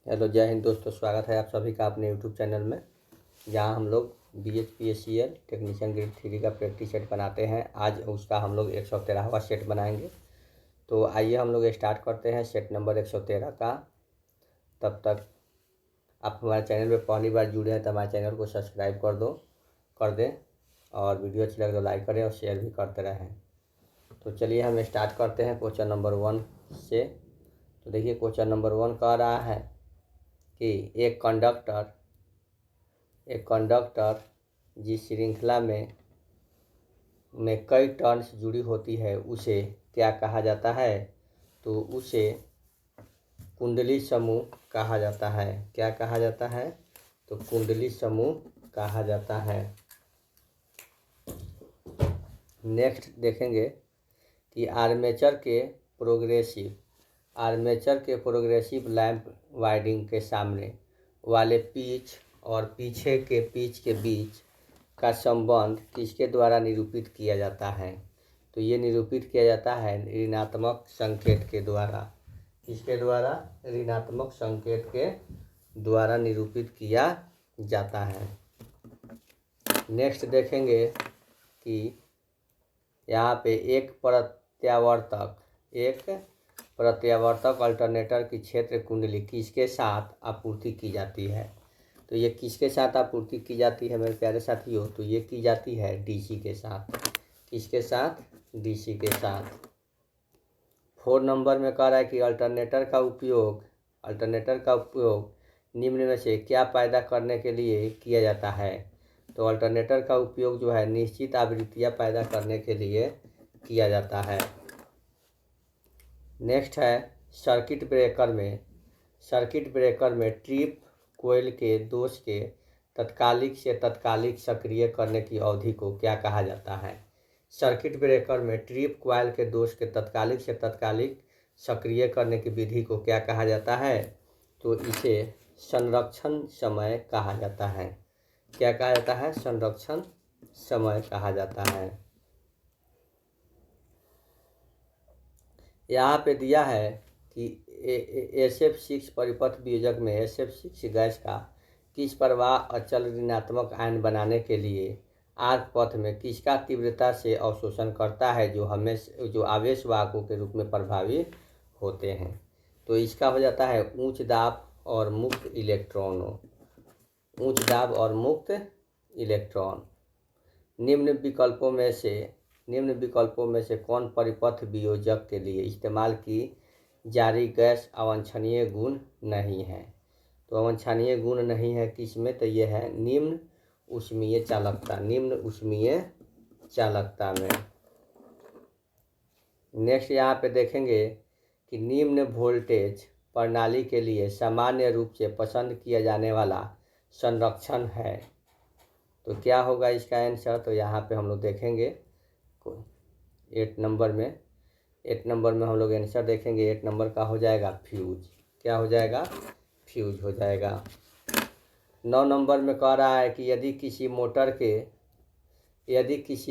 Hello, जय हिंद दोस्तों। स्वागत है आप सभी का अपने यूट्यूब चैनल में, जहां हम लोग BHPSCL टेक्नीशियन ग्रेड 3 का प्रैक्टिस सेट बनाते हैं। आज उसका हम लोग 113वां सेट बनाएंगे। तो आइए हम लोग स्टार्ट करते हैं सेट नंबर 113 का। तब तक आप हमारे चैनल पर पहली बार जुड़े हैं तो हमारे चैनल को सब्सक्राइब कर दें और वीडियो अच्छी लगे तो लाइक करें और शेयर भी करते रहें। तो चलिए हम स्टार्ट करते हैं क्वेश्चन नंबर 1 से। तो देखिए क्वेश्चन नंबर 1 कह रहा है कि एक कंडक्टर जिस श्रृंखला में कई टर्न्स जुड़ी होती है उसे क्या कहा जाता है? तो उसे कुंडली समूह कहा जाता है। क्या कहा जाता है? तो कुंडली समूह कहा जाता है। नेक्स्ट देखेंगे कि आर्मेचर के प्रोग्रेसिव लैंप वाइंडिंग के सामने वाले पिच और पीछे के पिच के बीच का संबंध किसके द्वारा निरूपित किया जाता है? तो ये निरूपित किया जाता है ऋणात्मक संकेत के द्वारा। किसके द्वारा? ऋणात्मक संकेत के द्वारा निरूपित किया जाता है। नेक्स्ट देखेंगे कि यहाँ पे एक प्रत्यावर्तक अल्टरनेटर की क्षेत्र कुंडली किसके साथ आपूर्ति की जाती है? तो ये किसके साथ आपूर्ति की जाती है मेरे प्यारे साथियों? तो ये की जाती है DC के साथ। किसके साथ? DC के साथ। 4 नंबर में कह रहा है कि अल्टरनेटर का उपयोग निम्न में से क्या पैदा करने के लिए किया जाता है? तो अल्टरनेटर का उपयोग जो है निश्चित आवृत्तियाँ पैदा करने के लिए किया जाता है। नेक्स्ट है सर्किट ब्रेकर में ट्रिप कोयल के दोष के तत्कालिक सक्रिय करने की अवधि को क्या कहा जाता है? सर्किट ब्रेकर में ट्रिप कोयल के दोष के तत्कालिक सक्रिय करने की विधि को क्या कहा जाता है? तो इसे संरक्षण समय कहा जाता है। क्या कहा जाता है? संरक्षण समय कहा जाता है। यहाँ पे दिया है कि SF6 परिपथ वियोजक में SF6 गैस का किस प्रवाह अचल ऋणात्मक आयन बनाने के लिए आर्क पथ में किसका तीव्रता से अवशोषण करता है, जो आवेश वाहकों के रूप में प्रभावी होते हैं? तो इसका हो जाता है उच्च दाब और मुक्त इलेक्ट्रॉन। निम्न विकल्पों में से कौन परिपथ वियोजक के लिए इस्तेमाल की जारी गैस अवांछनीय गुण नहीं है? तो अवांछनीय गुण नहीं है किसमें? तो ये है निम्न ऊष्मीय चालकता में। नेक्स्ट यहाँ पे देखेंगे कि निम्न वोल्टेज प्रणाली के लिए सामान्य रूप से पसंद किया जाने वाला संरक्षण है। तो क्या होगा इसका आंसर? तो यहाँ पे हम लोग देखेंगे 8 नंबर में हम लोग आंसर देखेंगे। 8 नंबर का हो जाएगा फ्यूज। क्या हो जाएगा? फ्यूज हो जाएगा। 9 नंबर में कह रहा है कि यदि किसी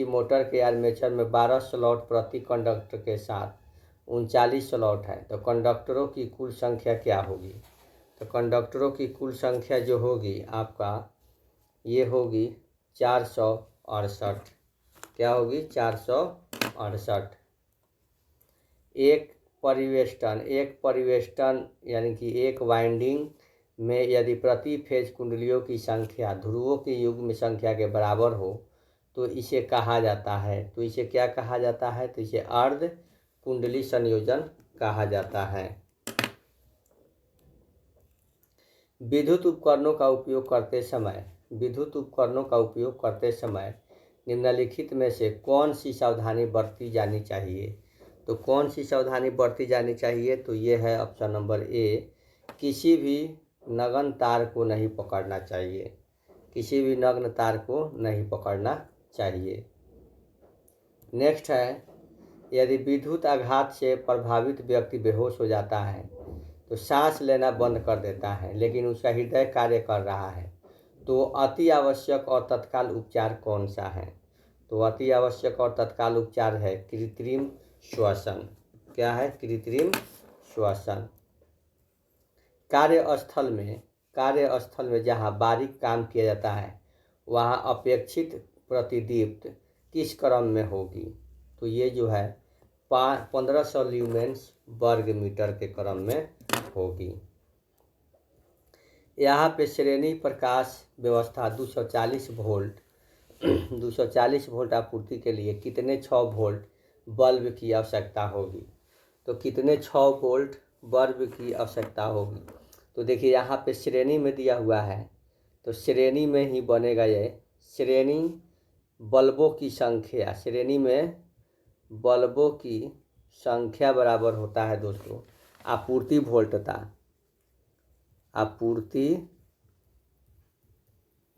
मोटर के आर्मेचर में 12 स्लॉट प्रति कंडक्टर के साथ 39 स्लॉट है तो कंडक्टरों की कुल संख्या क्या होगी? तो कंडक्टरों की कुल संख्या जो होगी आपका ये होगी 468। क्या होगी? 468। एक परिवेष्टन यानी कि एक वाइंडिंग में यदि प्रति फेज कुंडलियों की संख्या ध्रुवों की युग्म संख्या के बराबर हो तो इसे कहा जाता है। तो इसे क्या कहा जाता है? तो इसे अर्ध कुंडली संयोजन कहा जाता है। विद्युत उपकरणों का उपयोग करते समय निम्नलिखित में से कौन सी सावधानी बरती जानी चाहिए? तो कौन सी सावधानी बरती जानी चाहिए? तो ये है ऑप्शन नंबर ए, किसी भी नग्न तार को नहीं पकड़ना चाहिए। नेक्स्ट है यदि विद्युत आघात से प्रभावित व्यक्ति बेहोश हो जाता है तो सांस लेना बंद कर देता है लेकिन उसका हृदय कार्य कर रहा है, तो अति आवश्यक और तत्काल उपचार कौन सा है? तो अति आवश्यक और तत्काल उपचार है कृत्रिम श्वसन। क्या है? कृत्रिम श्वसन। कार्यस्थल में जहाँ बारीक काम किया जाता है वहाँ अपेक्षित प्रतिदीप्त किस क्रम में होगी? तो ये जो है 1500 ल्यूमेंस वर्ग मीटर के क्रम में होगी। यहाँ पे श्रेणी प्रकाश व्यवस्था 240 वोल्ट 240 वोल्ट आपूर्ति के लिए कितने 6 वोल्ट बल्ब की आवश्यकता होगी? तो कितने 6 वोल्ट बल्ब की आवश्यकता होगी? तो देखिए यहाँ पे श्रेणी में दिया हुआ है, तो श्रेणी में ही बनेगा ये। श्रेणी बल्बों की संख्या, श्रेणी में बल्बों की संख्या बराबर होता है दोस्तों आपूर्ति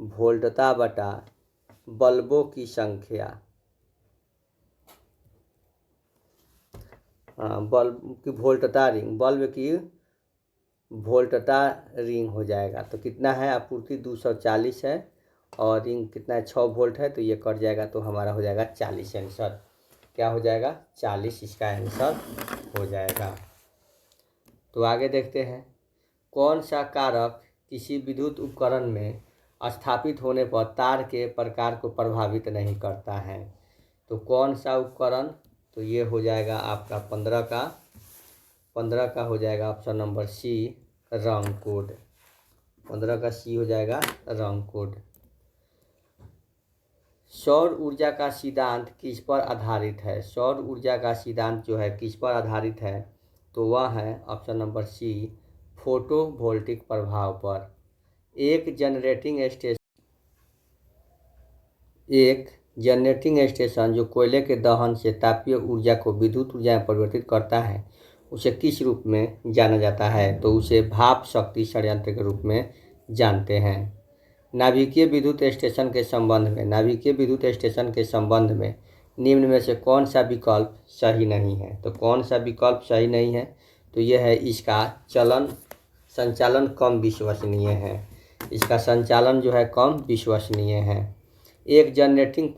वोल्टता बटा बल्बों की संख्या। बल्ब की वोल्टता रिंग, बल्ब की वोल्टता रिंग हो जाएगा। तो कितना है? आपूर्ति 240 है और रिंग कितना है? 6 वोल्ट है, तो ये कट जाएगा तो हमारा हो जाएगा 40 आंसर। क्या हो जाएगा? 40 इसका आंसर हो जाएगा। तो आगे देखते हैं, कौन सा कारक किसी विद्युत उपकरण में स्थापित होने पर तार के प्रकार को प्रभावित नहीं करता है? तो कौन सा उपकरण? तो ये हो जाएगा आपका 15 का हो जाएगा ऑप्शन नंबर सी, रंग कोड। 15 का सी हो जाएगा रंग कोड। सौर ऊर्जा का सिद्धांत किस पर आधारित है? सौर ऊर्जा का सिद्धांत जो है किस पर आधारित है? तो वह है ऑप्शन नंबर सी, फोटोवोल्टिक प्रभाव पर। एक जनरेटिंग स्टेशन जो कोयले के दहन से तापीय ऊर्जा को विद्युत ऊर्जा में परिवर्तित करता है उसे किस रूप में जाना जाता है? तो उसे भाप शक्ति संयंत्र के रूप में जानते हैं। नाभिकीय विद्युत स्टेशन के संबंध में निम्न में से कौन सा विकल्प सही नहीं है? तो कौन सा विकल्प सही नहीं है? तो यह है इसका संचालन कम विश्वसनीय है। इसका संचालन जो है कम विश्वसनीय है। एक जनरेटिंग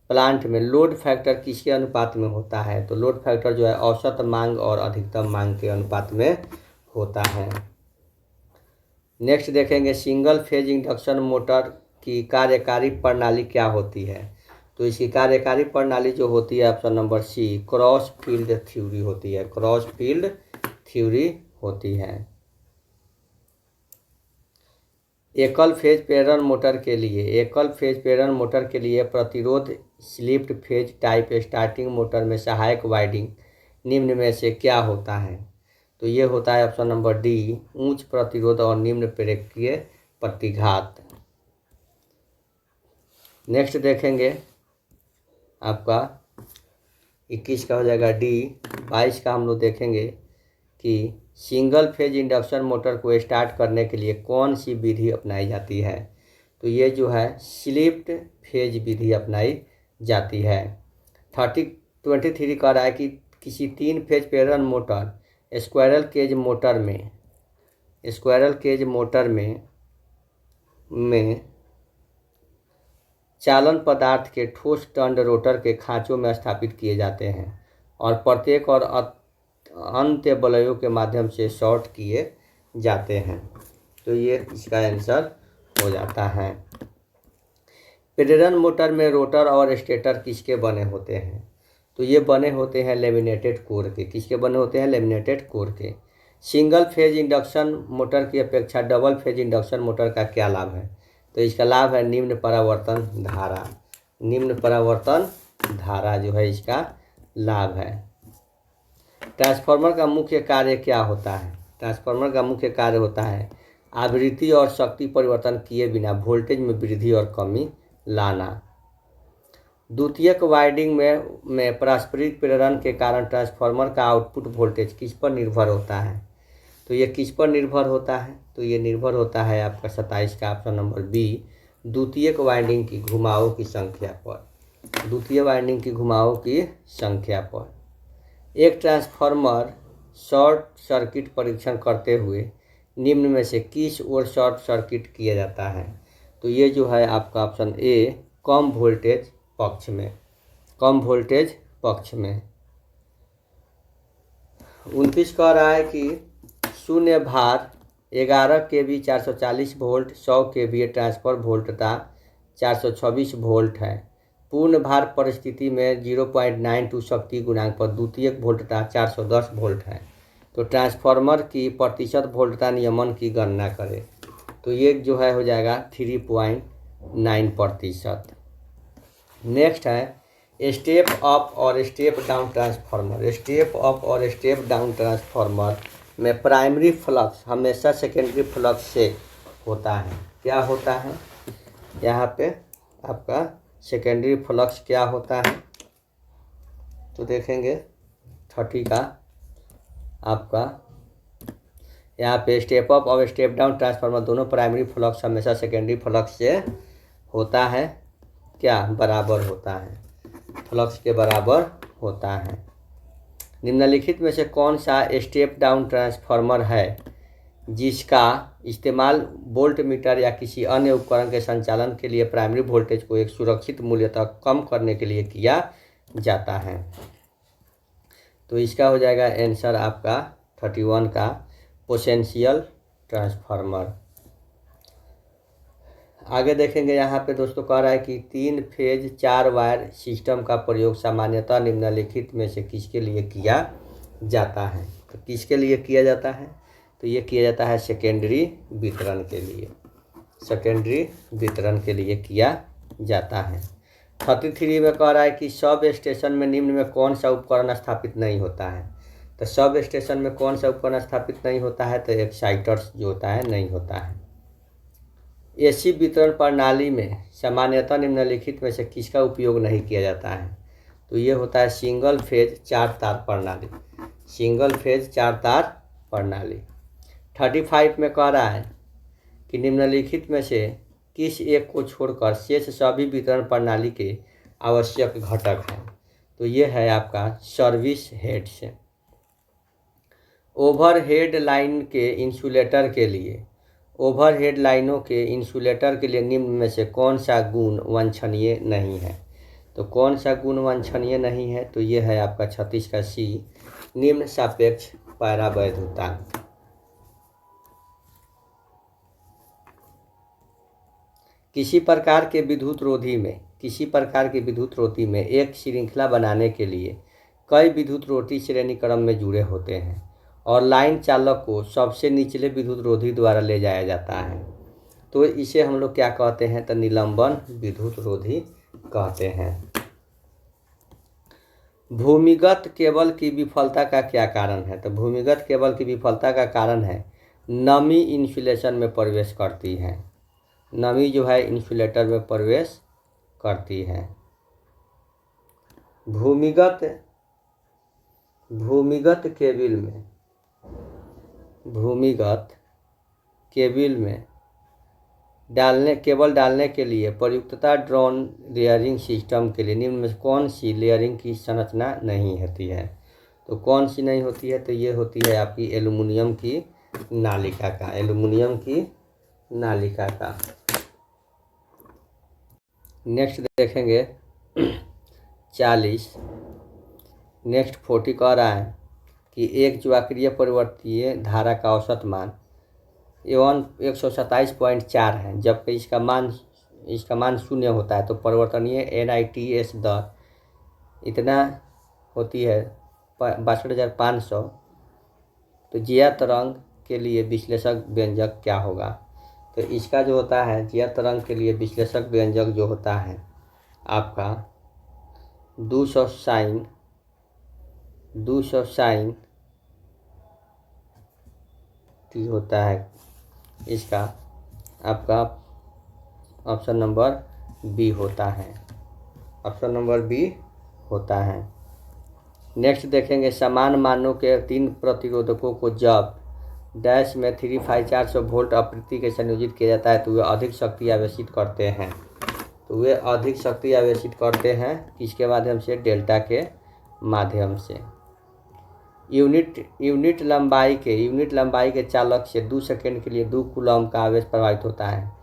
प्लांट में लोड फैक्टर किसके अनुपात में होता है? तो लोड फैक्टर जो है औसत मांग और अधिकतम मांग के अनुपात में होता है। नेक्स्ट देखेंगे, सिंगल फेज इंडक्शन मोटर की कार्यकारी प्रणाली क्या होती है? तो इसकी कार्यकारी प्रणाली जो होती है option number C, cross field theory होती है। एकल फेज प्रेरण मोटर के लिए प्रतिरोध slipped phase type starting motor में सहायक वाइंडिंग निम्न में से क्या होता है? तो ये होता है ऑप्शन नंबर डी, उच्च प्रतिरोध और निम्न प्रेरकीय प्रतिघात। नेक्स्ट देखेंगे आपका 21 का हो जाएगा डी। 22 का हम लोग देखेंगे कि सिंगल फेज इंडक्शन मोटर को स्टार्ट करने के लिए कौन सी विधि अपनाई जाती है? तो ये जो है स्लिप्ड फेज विधि अपनाई जाती है। 23 कह रहा है कि किसी 3 फेज प्रेरण मोटर स्क्वायरल केज मोटर में चालन पदार्थ के ठोस टंड रोटर के खांचों में स्थापित किए जाते हैं और प्रत्येक और अंत्य वलयों के माध्यम से शॉर्ट किए जाते हैं। तो ये इसका आंसर हो जाता है। प्रेरण मोटर में रोटर और स्टेटर किसके बने होते हैं? तो ये बने होते हैं लेमिनेटेड कोर के। किसके बने होते हैं? लेमिनेटेड कोर के। सिंगल फेज इंडक्शन मोटर की अपेक्षा डबल फेज इंडक्शन मोटर का क्या लाभ है? तो इसका लाभ है निम्न परावर्तन धारा जो है इसका लाभ है। ट्रांसफार्मर का मुख्य कार्य क्या होता है? ट्रांसफार्मर का मुख्य कार्य होता है आवृत्ति और शक्ति परिवर्तन किए बिना वोल्टेज में वृद्धि और कमी लाना। द्वितीयक वाइंडिंग में पारस्परिक प्रेरण के कारण ट्रांसफार्मर का आउटपुट वोल्टेज किस पर निर्भर होता है? तो ये किस पर निर्भर होता है? तो ये निर्भर होता है आपका 27 का ऑप्शन नंबर बी, द्वितीयक वाइंडिंग की घुमावों की संख्या पर। एक ट्रांसफार्मर शॉर्ट सर्किट परीक्षण करते हुए निम्न में से किस ओर शॉर्ट सर्किट किया जाता है? तो ये जो है आपका ऑप्शन ए, कम वोल्टेज पक्ष में। 29 कह रहा है कि शून्य भार 11 kV 440 वोल्ट 100 kVA ट्रांसफर वोल्टता 426 वोल्ट है। पूर्ण भार परिस्थिति में 0.92 शक्ति गुणांक पर द्वितीयक वोल्टता 410 वोल्ट है। तो ट्रांसफार्मर की प्रतिशत वोल्टता नियमन की गणना करें। तो ये जो है हो जाएगा 3.9%। नेक्स्ट है स्टेप अप और step down transformer. Step up और स्टेप डाउन ट्रांसफार्मर में प्राइमरी फ्लक्स हमेशा सेकेंडरी फ्लक्स से होता है। क्या होता है यहाँ पे आपका सेकेंडरी फ्लक्स क्या होता है, तो देखेंगे 30 का आपका यहाँ पे स्टेप अप और स्टेप डाउन ट्रांसफार्मर दोनों प्राइमरी फ्लक्स हमेशा सेकेंडरी फ्लक्स से होता है, क्या बराबर होता है, फ्लक्स के बराबर होता है। निम्नलिखित में से कौन सा स्टेप डाउन ट्रांसफार्मर है जिसका इस्तेमाल वोल्ट मीटर या किसी अन्य उपकरण के संचालन के लिए प्राइमरी वोल्टेज को एक सुरक्षित मूल्य तक कम करने के लिए किया जाता है। तो इसका हो जाएगा आंसर आपका 31 का पोटेंशियल ट्रांसफार्मर। आगे देखेंगे यहाँ पे दोस्तों कह रहा है कि 3 फेज 4 वायर सिस्टम का प्रयोग सामान्यतः निम्नलिखित में से किसके लिए किया जाता है। तो किसके लिए किया जाता है, तो ये किया जाता है सेकेंडरी वितरण के लिए, सेकेंडरी वितरण के लिए किया जाता है। 33 में कह रहा है कि सब स्टेशन में निम्न में कौन सा उपकरण स्थापित नहीं होता है। तो सब स्टेशन में कौन सा उपकरण स्थापित नहीं होता है, तो एक्साइटर्स जो होता है नहीं होता है। एसी वितरण प्रणाली में सामान्यतः निम्नलिखित में से किसका उपयोग नहीं किया जाता है। तो ये होता है सिंगल फेज 4 तार प्रणाली, सिंगल फेज 4 तार प्रणाली। 35 में कह रहा है कि निम्नलिखित में से किस एक को छोड़कर शेष सभी वितरण प्रणाली के आवश्यक घटक हैं। तो ये है आपका सर्विस हेड से। ओवरहेड लाइन के इंसुलेटर के लिए, ओवरहेड लाइनों के इंसुलेटर के लिए निम्न में से कौन सा गुण वांछनीय नहीं है। तो कौन सा गुण वांछनीय नहीं है, तो ये है आपका 36 का सी, निम्न सापेक्ष परावैधुता। किसी प्रकार के विद्युत रोधी में, किसी प्रकार के विद्युत रोधी में एक श्रृंखला बनाने के लिए कई विद्युत रोधी श्रेणी क्रम में जुड़े होते हैं और लाइन चालक को सबसे निचले विद्युत रोधी द्वारा ले जाया जाता है। तो इसे हम लोग क्या कहते हैं, तो निलंबन विद्युत रोधी कहते हैं। भूमिगत केबल की विफलता का क्या कारण है। तो भूमिगत केबल की विफलता का कारण है नमी इंसुलेशन में प्रवेश करती है, नमी जो है इंसुलेटर में प्रवेश करती है। भूमिगत केबल में, भूमिगत केबल में केबल डालने के लिए प्रयुक्तता ड्रोन लेयरिंग सिस्टम के लिए निम्न में कौन सी लेयरिंग की संरचना नहीं होती है। तो कौन सी नहीं होती है, तो ये होती है आपकी एल्युमिनियम की नालिका का, एल्युमिनियम की नालिका का। नेक्स्ट देखेंगे 40। नेक्स्ट 40 कह रहा है कि एक ज्वाक्रिय परिवर्तीय धारा का औसत मान 127.4 है, जबकि इसका मान 0 होता है। तो परिवर्तनीय NITS दर इतना होती है 62,500। तो जिया तरंग के लिए विश्लेषक व्यंजक क्या होगा। तो इसका जो होता है जिया तरंग के लिए विश्लेषक व्यंजक जो होता है आपका 200 साइन टी होता है। इसका आपका ऑप्शन नंबर बी होता है, ऑप्शन नंबर बी होता है। नेक्स्ट देखेंगे समान मानों के 3 प्रतिरोधकों को जब डैश में 35400 वोल्ट आवृत्ति के संयोजित किया जाता है तो वे अधिक शक्ति आवेशित करते हैं। तो वे अधिक शक्ति आवेशित करते हैं किसके माध्यम से, डेल्टा के माध्यम से। यूनिट लंबाई के चालक से 2 सेकंड के लिए 2 कूलम्ब का आवेश प्रभावित होता है।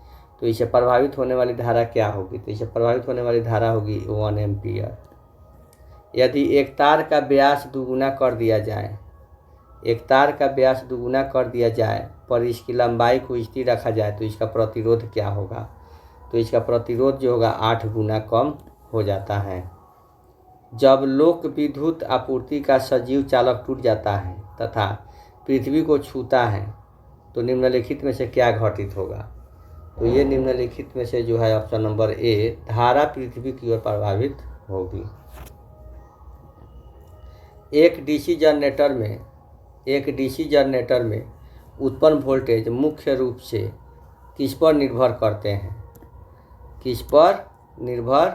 तो इसे प्रभावित होने वाली धारा क्या होगी, तो इसे प्रभावित होने वाली धारा होगी 1 एम्पीयर। यदि एक तार का व्यास दुगुना कर दिया जाए एक तार का व्यास दुगुना कर दिया जाए पर इसकी लंबाई को स्थिर रखा जाए तो इसका प्रतिरोध क्या होगा? तो इसका प्रतिरोध जो होगा 8 गुना कम हो जाता है। जब लोक विद्युत आपूर्ति का सजीव चालक टूट जाता है तथा पृथ्वी को छूता है तो निम्नलिखित में से क्या घटित होगा? तो ये निम्नलिखित में से जो है ऑप्शन नंबर ए, धारा पृथ्वी की ओर प्रभावित होगी। एक डीसी जनरेटर में उत्पन्न वोल्टेज मुख्य रूप से किस पर निर्भर करते हैं? किस पर निर्भर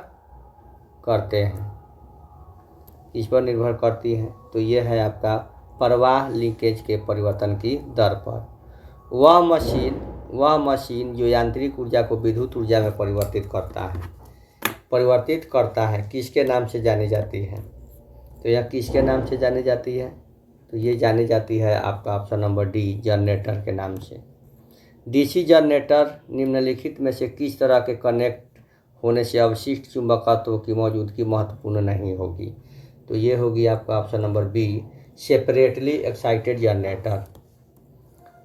करती हैं? तो ये है आपका प्रवाह लीकेज के परिवर्तन की दर पर। वह मशीन जो यांत्रिक ऊर्जा को विद्युत ऊर्जा में परिवर्तित करता है किसके नाम से जानी जाती है? तो यह किसके नाम से जानी जाती है? तो ये जानी जाती है आपका ऑप्शन नंबर डी, जनरेटर के नाम से। डीसी जनरेटर निम्नलिखित में से किस तरह के कनेक्ट होने से अवशिष्ट चुंबकत्व की मौजूदगी महत्वपूर्ण नहीं होगी? तो ये होगी आपका option number B, separately excited generator.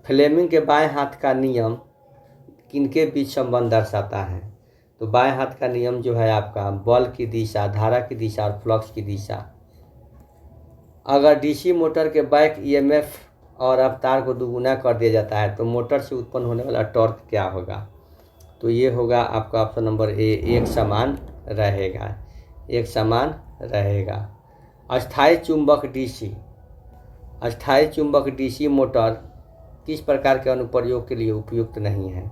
Fleming के बाएं हाथ का नियम किनके बीच संबंध दर्शाता है? तो बाएं हाथ का नियम जो है आपका बल की दिशा, धारा की दिशा और फ्लक्स की दिशा। अगर डीसी मोटर के बैक ईएमएफ और रफ्तार को दुगुना कर दिया जाता है तो मोटर से उत्पन्न होने वाला टॉर्क क्या होगा? तो ये होगा आपका ऑप्शन नंबर ए, एक समान रहेगा। अस्थायी चुंबक डीसी मोटर किस प्रकार के अनुप्रयोग के लिए उपयुक्त नहीं है?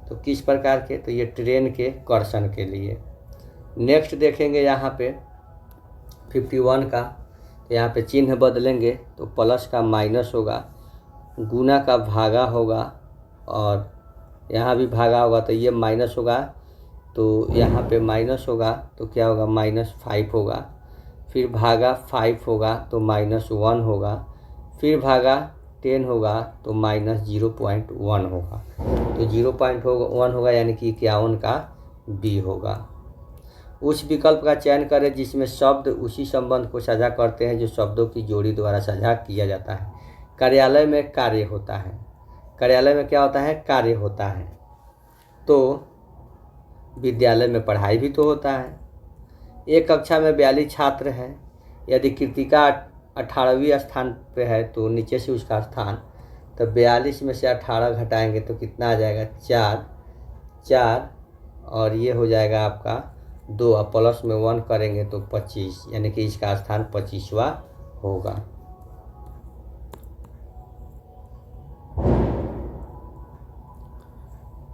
तो किस प्रकार के? तो ये ट्रेन के कर्षण के लिए। नेक्स्ट देखेंगे यहाँ पे 51 का, तो यहाँ पे चिन्ह बदलेंगे तो प्लस का माइनस होगा, गुना का भागा होगा और यहाँ भी भागा होगा तो ये माइनस होगा, तो यहाँ पे माइनस होगा तो क्या होगा? -5 होगा। फिर भागा 5 होगा तो -1 होगा। फिर भागा 10 होगा तो -0.1 होगा। तो 0.1 होगा यानी कि 51 का बी होगा। उस विकल्प का चयन करें जिसमें शब्द उसी संबंध को साझा करते हैं जो शब्दों की जोड़ी द्वारा साझा किया जाता है। कार्यालय में कार्य होता है। कार्यालय में क्या होता है? कार्य होता है। तो विद्यालय में पढ़ाई भी तो होता है। एक कक्षा में 42 छात्र हैं। यदि कृतिका 18वें स्थान पे है तो नीचे से उसका स्थान, तो 42 में से 18 घटाएंगे तो कितना आ जाएगा? 4 और ये हो जाएगा आपका 2 और प्लस में 1 करेंगे तो 25, यानी कि इसका स्थान 25वां होगा।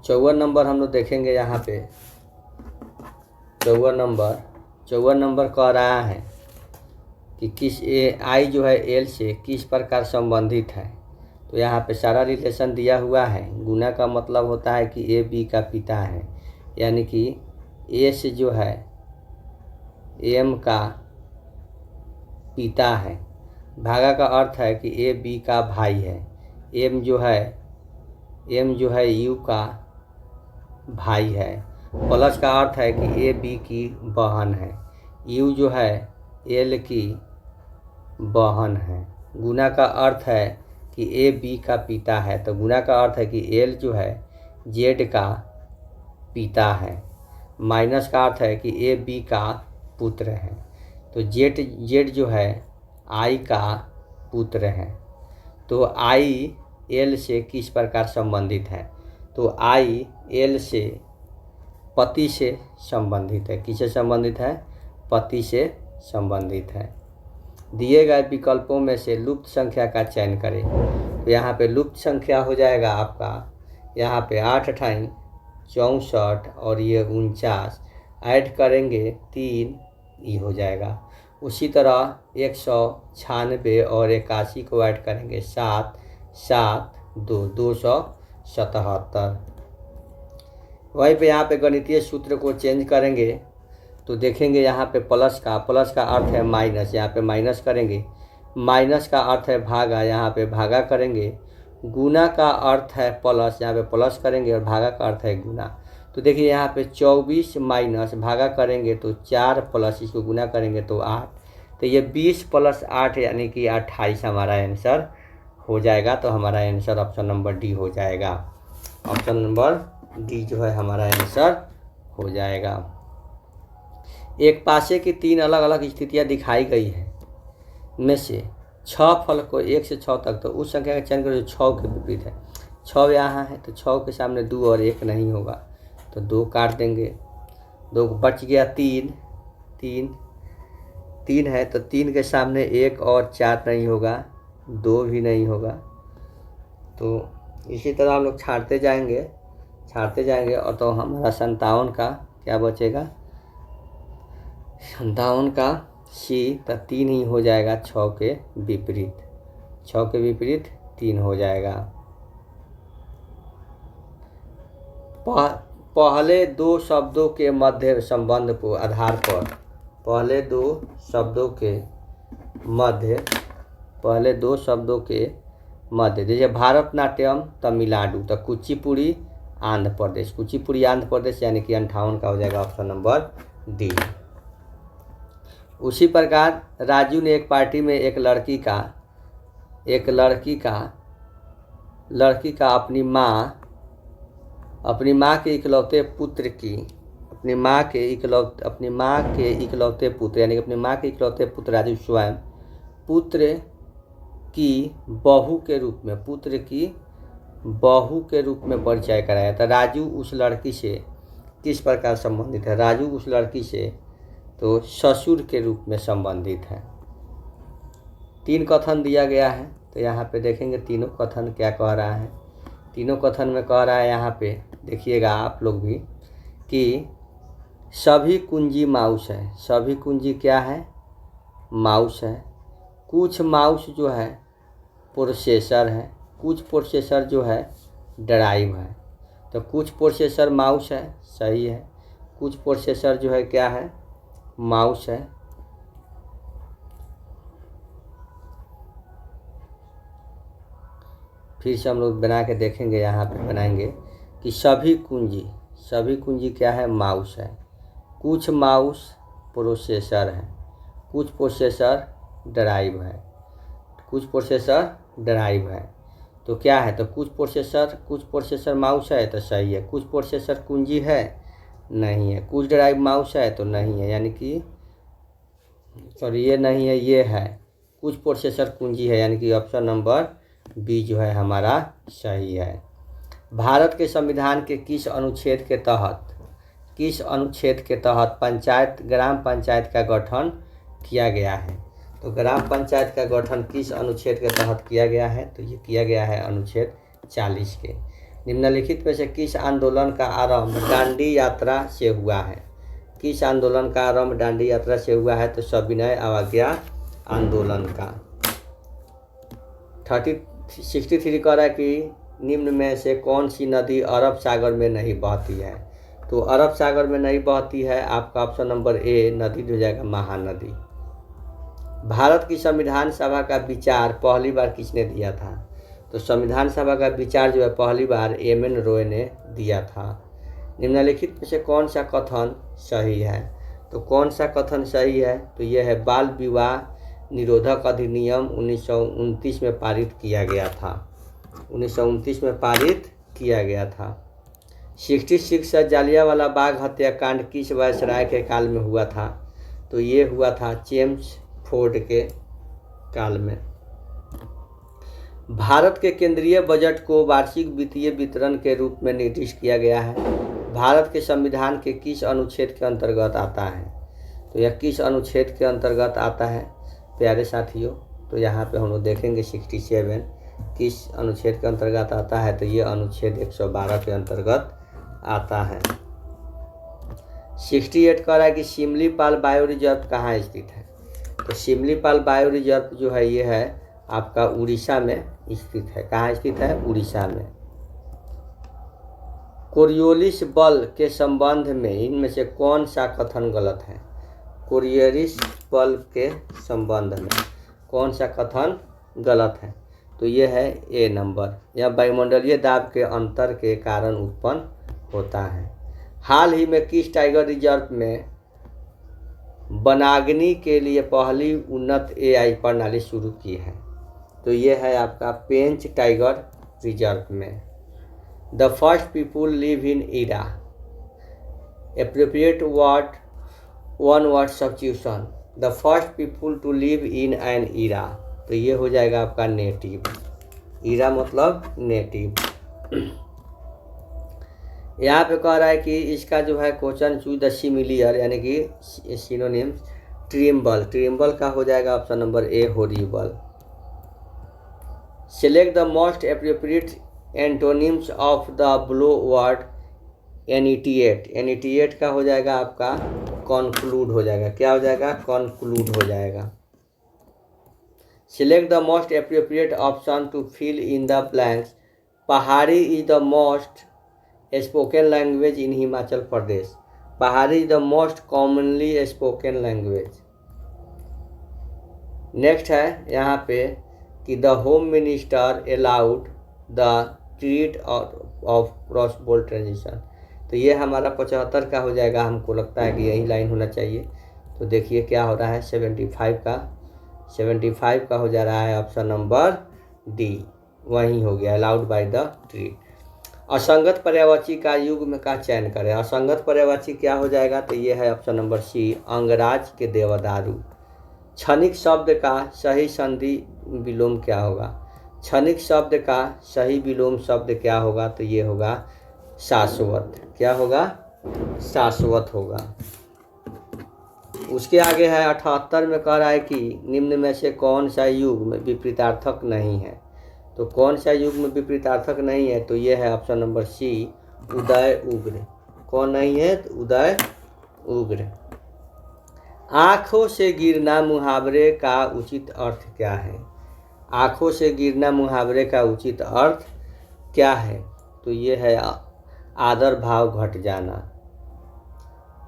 चौवन नंबर हम लोग देखेंगे यहाँ पे। 54 नंबर कह रहा है कि आई जो है एल से किस प्रकार संबंधित है? तो यहाँ पे सारा रिलेशन दिया हुआ है। गुना का मतलब होता है कि ए बी का पिता है, यानी कि ए से जो है एम का पिता है। भागा का अर्थ है कि ए बी का भाई है। एम जो है यू का भाई है। प्लस का अर्थ है कि ए बी की बहन है। यू जो है एल की बहन है। गुना का अर्थ है कि ए बी का पिता है, तो गुना का अर्थ है कि एल जो है जेड का पिता है। माइनस का अर्थ है कि ए बी का पुत्र है, तो जेड जो है आई का पुत्र है। तो आई एल से किस प्रकार संबंधित है? तो आई एल से पति से संबंधित है। किससे संबंधित है? पति से संबंधित है। दिए गए विकल्पों में से लुप्त संख्या का चयन करें। तो यहाँ पे लुप्त संख्या हो जाएगा आपका, यहाँ पे 8 × 64 और ये 49 ऐड करेंगे 3, ये हो जाएगा। उसी तरह 196 और 81 को ऐड करेंगे 7, 7, 277। वहीं पे यहाँ पे गणितीय सूत्र को चेंज करेंगे तो देखेंगे यहाँ पे प्लस का अर्थ है माइनस, यहाँ पे माइनस करेंगे। माइनस का अर्थ है भागा, यहाँ पे भागा करेंगे। गुना का अर्थ है प्लस, यहाँ पे प्लस करेंगे और भागा का अर्थ है गुना। तो देखिए यहाँ पे 24 माइनस भागा करेंगे तो 4 प्लस इसको गुना करेंगे तो 8, तो ये 20 + 8 यानी कि 28 हमारा आंसर हो जाएगा। तो हमारा आंसर ऑप्शन नंबर डी हो जाएगा। ऑप्शन नंबर डी जो है हमारा आंसर हो जाएगा। एक पासे की 3 अलग अलग स्थितियां दिखाई गई है में से 6 फल को 1 से 6 तक, तो उस संख्या का चयन करो जो 6 के विपरीत है। 6 यहाँ है तो 6 के सामने 2 और 1 नहीं होगा, तो 2 काट देंगे। 2 बच गया 3 है तो 3 के सामने 1 और 4 नहीं होगा, 2 भी नहीं होगा। तो इसी तरह हम लोग छाड़ते जाएंगे और तो हमारा 57 का क्या बचेगा, 57 का सी, तो 3 ही हो जाएगा 6 के विपरीत। 6 के विपरीत 3 हो जाएगा। पहले 2 शब्दों के मध्य संबंध को आधार पर, पहले दो शब्दों के मध्य जैसे भारतनाट्यम तमिलनाडु, तो कुचिपुड़ी आंध्र प्रदेश, यानी कि 58 का हो जाएगा ऑप्शन नंबर डी। उसी प्रकार राजू ने एक पार्टी में एक लड़की का अपनी माँ के इकलौते पुत्र यानी कि अपनी माँ के इकलौते पुत्र राजू स्वयं पुत्र की बहू के रूप में परिचय कराया। तो राजू उस लड़की से किस प्रकार संबंधित है, राजू उस लड़की से तो ससुर के रूप में संबंधित है। 3 कथन दिया गया है, तो यहाँ पे देखेंगे तीनों कथन क्या कह रहा है। तीनों कथन में कह रहा है, यहाँ पे देखिएगा आप लोग भी, कि सभी कुंजी माउस है। सभी कुंजी क्या है, माउस है। कुछ माउस जो है प्रोसेसर है, कुछ प्रोसेसर जो है ड्राइव है। तो कुछ प्रोसेसर माउस है, सही है। कुछ प्रोसेसर जो है क्या है, माउस है। फिर से हम लोग बना के देखेंगे, यहाँ पे बनाएंगे कि सभी कुंजी क्या है, माउस है। कुछ माउस प्रोसेसर है, कुछ प्रोसेसर ड्राइव है। तो क्या है, तो कुछ प्रोसेसर माउस है तो सही है। कुछ प्रोसेसर कुंजी है, नहीं है। कुछ ड्राइव माउस है तो नहीं है, यानी कि सॉरी ये नहीं है, ये है। कुछ प्रोसेसर कुंजी है, यानी कि ऑप्शन नंबर बी जो है हमारा सही है। भारत के संविधान के किस अनुच्छेद के तहत ग्राम पंचायत का गठन किया गया है। तो ग्राम पंचायत का गठन किस अनुच्छेद के तहत किया गया है, तो ये किया गया है अनुच्छेद 40 के। निम्नलिखित में से किस आंदोलन का आरंभ दांडी यात्रा से हुआ है। किस आंदोलन का आरंभ दांडी यात्रा से हुआ है, तो सविनय अवज्ञा आंदोलन का। 63 कह रहा है कि निम्न में से कौन सी नदी अरब सागर में नहीं बहती है। तो अरब सागर में नहीं बहती है, आपका ऑप्शन नंबर ए नदी हो जाएगा महानदी। भारत की संविधान सभा का विचार पहली बार किसने दिया था। तो संविधान सभा का विचार जो है पहली बार एम.एन. रॉय ने दिया था। निम्नलिखित में से कौन सा कथन सही है। तो कौन सा कथन सही है, तो यह है बाल विवाह निरोधक अधिनियम 1929 में पारित किया गया था। 1929 में पारित किया गया था। 66 जालियांवाला बाग हत्याकांड किस वायसराय के काल में हुआ था। तो ये हुआ था जेम्स फोर्ड के काल में। भारत के केंद्रीय बजट को वार्षिक वित्तीय वितरण के रूप में निर्दिष्ट किया गया है। भारत के संविधान के किस अनुच्छेद के अंतर्गत आता है। तो यह किस अनुच्छेद के अंतर्गत आता है प्यारे साथियों। तो यहाँ पे हम लोग देखेंगे 67 किस अनुच्छेद के अंतर्गत आता है। तो ये अनुच्छेद 112 के अंतर्गत आता है। 68 कह रहा है कि शिमलीपाल बायो रिजर्व कहाँ स्थित है। तो शिमलीपाल बायो रिजर्व जो है ये है आपका उड़ीसा में स्थित है। कहाँ स्थित है, उड़ीसा में। कोरियोलिस बल के संबंध में इनमें से कौन सा कथन गलत है। कोरियोलिस बल के संबंध में कौन सा कथन गलत है। तो ये है ए नंबर। यह वायुमंडलीय दाब के अंतर के कारण उत्पन्न होता है। हाल ही में किस टाइगर रिजर्व में वनाग्नि के लिए पहली उन्नत AI प्रणाली शुरू की है। तो ये है आपका पेंच टाइगर रिजर्व में। The first people live in era, appropriate word, one word substitution. The first people to live in an era, तो ये हो जाएगा आपका नेटिव। ईरा मतलब नेटिव। यहाँ पे कह रहा है कि इसका जो है क्वेश्चन चूज द सिमिलियर यानी कि सिनोनिम। ट्रिम्बल, ट्रिम्बल का हो जाएगा option number A horrible. Select the most appropriate antonyms of the below word initiate. Initiate का हो जाएगा आपका कॉन्क्लूड हो जाएगा। क्या हो जाएगा? कॉन्क्लूड हो जाएगा। Select the most appropriate option to fill in the blanks. Pahari is the most spoken language in Himachal Pradesh. Pahari is the most commonly spoken language. Next है यहाँ पे कि the home minister allowed the treat of cross border transition. तो ये हमारा 75 का हो जाएगा। हमको लगता है कि यही लाइन होना चाहिए। तो देखिए क्या हो रहा है 75 का हो जा रहा है ऑप्शन नंबर डी, वही हो गया अलाउड बाय द ट्रीट। असंगत पर्यायवाची का युग्म का चयन करें। असंगत पर्यायवाची क्या हो जाएगा? तो ये है ऑप्शन नंबर सी, अंगराज के देवदारू। क्षणिक शब्द का सही संधि विलोम क्या होगा? क्षणिक शब्द का सही विलोम शब्द क्या होगा? तो ये होगा शाश्वत। क्या होगा? शाश्वत होगा। उसके आगे है 78 में कह रहा है कि निम्न में से कौन सा युग्म विपरीतार्थक नहीं है। तो कौन सा युग्म विपरीतार्थक नहीं है? तो ये है ऑप्शन नंबर सी, उदय उग्र। कौन नहीं है? तो उदय उग्र। आँखों से गिरना मुहावरे का उचित अर्थ क्या है? आँखों से गिरना मुहावरे का उचित अर्थ क्या है? तो ये है आदर भाव घट जाना।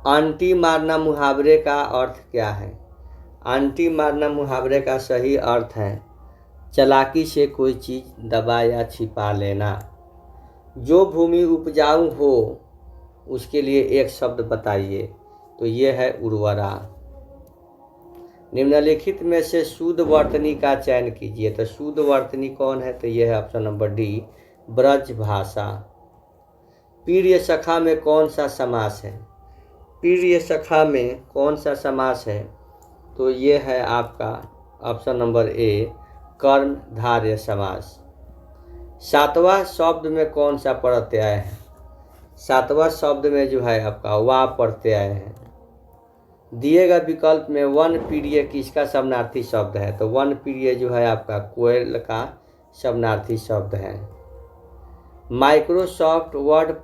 आंटी मारना मुहावरे का अर्थ क्या है? आंटी मारना मुहावरे का सही अर्थ है चालाकी से कोई चीज़ दबा या छिपा लेना। जो भूमि उपजाऊ हो उसके लिए एक शब्द बताइए। तो ये है उर्वरा। निम्नलिखित में से शुद्ध वर्तनी का चयन कीजिए। तो शुद्ध वर्तनी कौन है? तो ये है ऑप्शन नंबर डी, ब्रज भाषा। प्रिय सखा में कौन सा समास है? प्रिय सखा में कौन सा समास है? तो ये है आपका ऑप्शन नंबर ए, कर्मधारय समास। सातवां शब्द में कौन सा प्रत्यय है? सातवां शब्द में जो है आपका वा प्रत्यय है। दिए गए विकल्प में वन प्रिय किसका समानार्थी शब्द है? तो वन प्रिय जो है आपका कोयल का समानार्थी शब्द है। माइक्रोसॉफ्ट वर्ड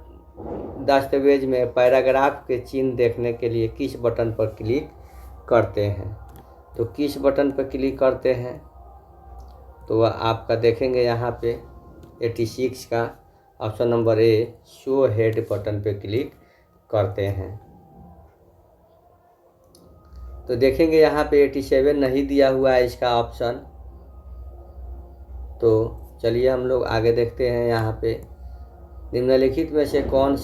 दस्तावेज में पैराग्राफ के चिन्ह देखने के लिए किस बटन पर क्लिक करते हैं? तो किस बटन पर क्लिक करते हैं? तो आपका देखेंगे यहाँ पे 86 का ऑप्शन नंबर ए, शो हेड बटन पे क्लिक करते हैं। तो देखेंगे यहाँ पे 87 नहीं दिया हुआ है इसका ऑप्शन। तो चलिए हम लोग आगे देखते हैं। यहाँ पे निम्नलिखित में से कौन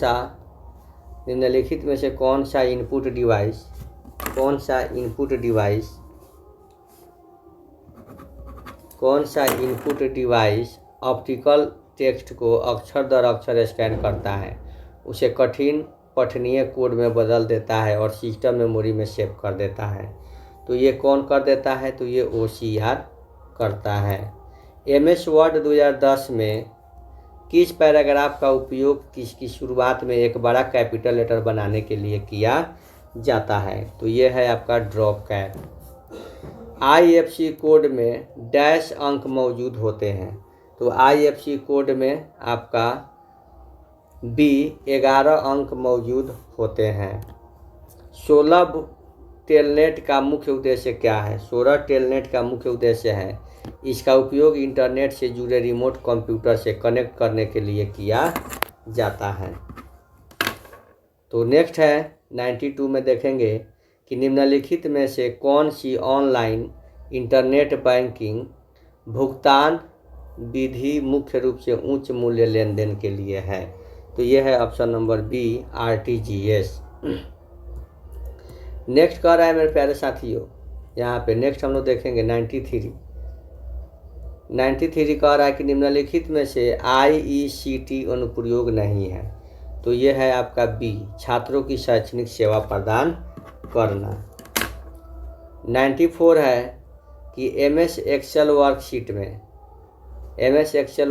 सा इनपुट डिवाइस ऑप्टिकल टेक्स्ट को अक्षर दर अक्षर स्कैन करता है, उसे कठिन पठनीय कोड में बदल देता है और सिस्टम मेमोरी में सेव कर देता है? तो ये कौन कर देता है? तो ये OCR करता है। MS वर्ड 2010 में किस पैराग्राफ का उपयोग किसकी शुरुआत में एक बड़ा कैपिटल लेटर बनाने के लिए किया जाता है? तो ये है आपका ड्रॉप कैप। IFC कोड में डैश अंक मौजूद होते हैं। तो IFC कोड में आपका B11 अंक मौजूद होते हैं। 16 टेलनेट का मुख्य उद्देश्य क्या है? 16 टेलनेट का मुख्य उद्देश्य है इसका उपयोग इंटरनेट से जुड़े रिमोट कंप्यूटर से कनेक्ट करने के लिए किया जाता है। तो नेक्स्ट है 92 में देखेंगे कि निम्नलिखित में से कौन सी ऑनलाइन इंटरनेट बैंकिंग भुगतान विधि मुख्य रूप से उच्च मूल्य लेन देन के लिए है? तो ये है option number B, RTGS। Next कह रहा है मेरे प्यारे साथियों, यहाँ पे नेक्स्ट हम लोग देखेंगे 93। 93 कह रहा है कि निम्नलिखित में से IECT अनुप्रयोग नहीं है। तो ये है आपका बी, छात्रों की शैक्षणिक सेवा प्रदान करना। 94 है कि MS एक्सेल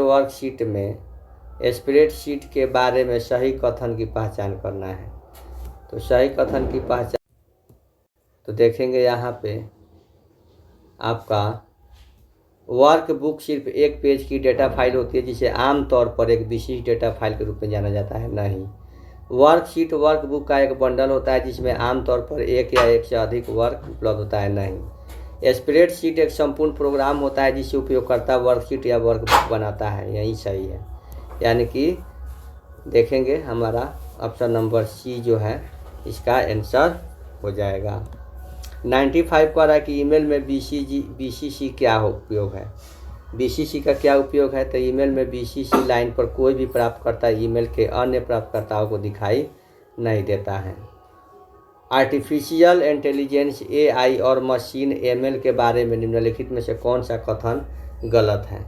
वर्कशीट में स्प्रेडशीट के बारे में सही कथन की पहचान करना है। तो सही कथन की पहचान तो देखेंगे यहाँ पे आपका वर्कबुक सिर्फ एक पेज की डेटा फाइल होती है, जिसे आमतौर पर एक विशिष्ट डेटा फाइल के रूप में जाना जाता है। नहीं, वर्कशीट वर्कबुक का एक बंडल होता है जिसमें आमतौर पर एक या एक से अधिक वर्क उपलब्ध होता है। नहीं, स्प्रेडशीट एक संपूर्ण प्रोग्राम होता है जिससे उपयोगकर्ता वर्कशीट या वर्कबुक बनाता है। यही सही है, यानी कि देखेंगे हमारा ऑप्शन नंबर सी जो है इसका आंसर हो जाएगा। 95 कह रहा है कि ईमेल में BCC क्या उपयोग है। BCC का क्या उपयोग है? तो ईमेल में BCC लाइन पर कोई भी प्राप्तकर्ता ईमेल के अन्य प्राप्तकर्ताओं को दिखाई नहीं देता है। आर्टिफिशियल इंटेलिजेंस AI और मशीन ML के बारे में निम्नलिखित में से कौन सा कथन गलत है?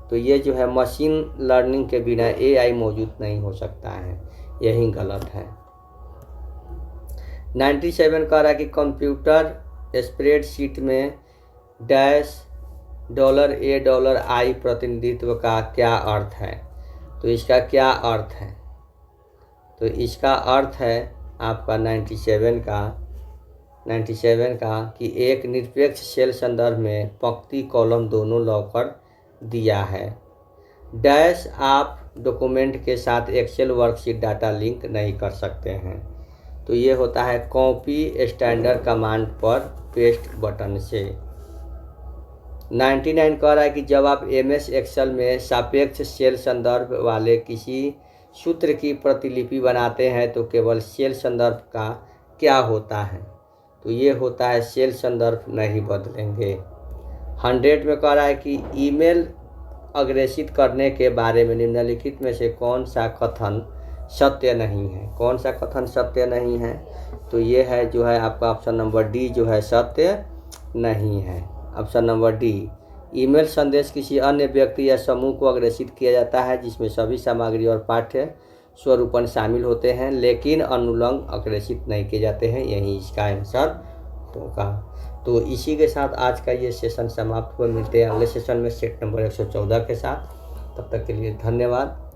तो ये जो है मशीन लर्निंग के बिना AI मौजूद नहीं हो सकता है, यही गलत है। 97 कह रहा है कि कंप्यूटर स्प्रेडशीट में $A$I प्रतिनिधित्व का क्या अर्थ है? तो इसका क्या अर्थ है? तो इसका अर्थ है आपका 97 का कि एक निरपेक्ष सेल संदर्भ में पंक्ति कॉलम दोनों लॉकर दिया है। डैश आप डॉक्यूमेंट के साथ एक्सेल वर्कशीट डाटा लिंक नहीं कर सकते हैं। तो ये होता है कॉपी स्टैंडर्ड कमांड पर पेस्ट बटन से। 99 कह रहा है कि जब आप MS एक्सेल में सापेक्ष सेल संदर्भ वाले किसी सूत्र की प्रतिलिपि बनाते हैं तो केवल सेल संदर्भ का क्या होता है? तो ये होता है सेल संदर्भ नहीं बदलेंगे। 100 में कह रहा है कि ईमेल अग्रेषित करने के बारे में निम्नलिखित में से कौन सा कथन सत्य नहीं है? कौन सा कथन सत्य नहीं है? तो ये है जो है आपका ऑप्शन नंबर डी जो है सत्य नहीं है। ऑप्शन नंबर डी, ईमेल संदेश किसी अन्य व्यक्ति या समूह को अग्रेषित किया जाता है जिसमें सभी सामग्री और पाठ्य स्वरूपन शामिल होते हैं, लेकिन अनुलंघ अग्रेषित नहीं किए जाते हैं। यही इसका आंसर होगा। तो इसी के साथ आज का ये सेशन समाप्त हुआ। मिलते हैं अगले सेशन में सेट नंबर 114 के साथ। तब तक के लिए धन्यवाद।